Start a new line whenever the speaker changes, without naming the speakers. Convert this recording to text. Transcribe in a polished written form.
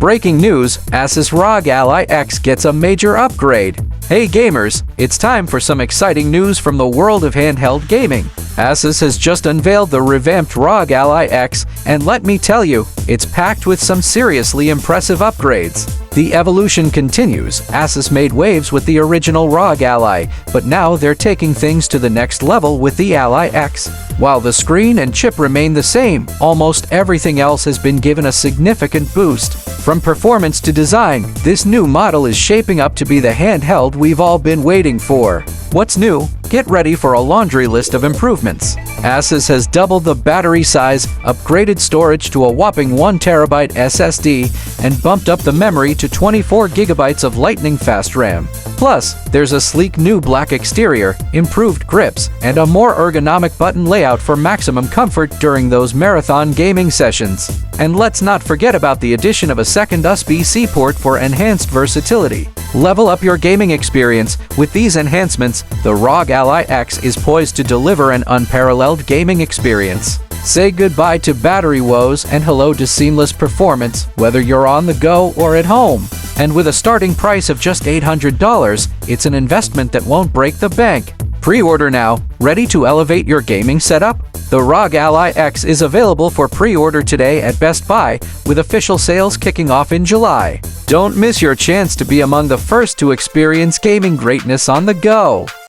Breaking news, ASUS ROG Ally X gets a major upgrade. Hey gamers, it's time for some exciting news from the world of handheld gaming. ASUS has just unveiled the revamped ROG Ally X, and let me tell you, it's packed with some seriously impressive upgrades. The evolution continues. ASUS made waves with the original ROG Ally, but now they're taking things to the next level with the Ally X. While the screen and chip remain the same, almost everything else has been given a significant boost. From performance to design, this new model is shaping up to be the handheld we've all been waiting for. What's new? Get ready for a laundry list of improvements. ASUS has doubled the battery size, upgraded storage to a whopping 1TB SSD, and bumped up the memory to 24GB of lightning-fast RAM. Plus, there's a sleek new black exterior, improved grips, and a more ergonomic button layout for maximum comfort during those marathon gaming sessions. And let's not forget about the addition of a second USB-C port for enhanced versatility. Level up your gaming experience. With these enhancements, the ROG Ally X is poised to deliver an unparalleled gaming experience. Say goodbye to battery woes and hello to seamless performance, whether you're on the go or at home. And with a starting price of just $800, it's an investment that won't break the bank. Pre-order now. Ready to elevate your gaming setup? The ROG Ally X is available for pre-order today at Best Buy, with official sales kicking off in July. Don't miss your chance to be among the first to experience gaming greatness on the go.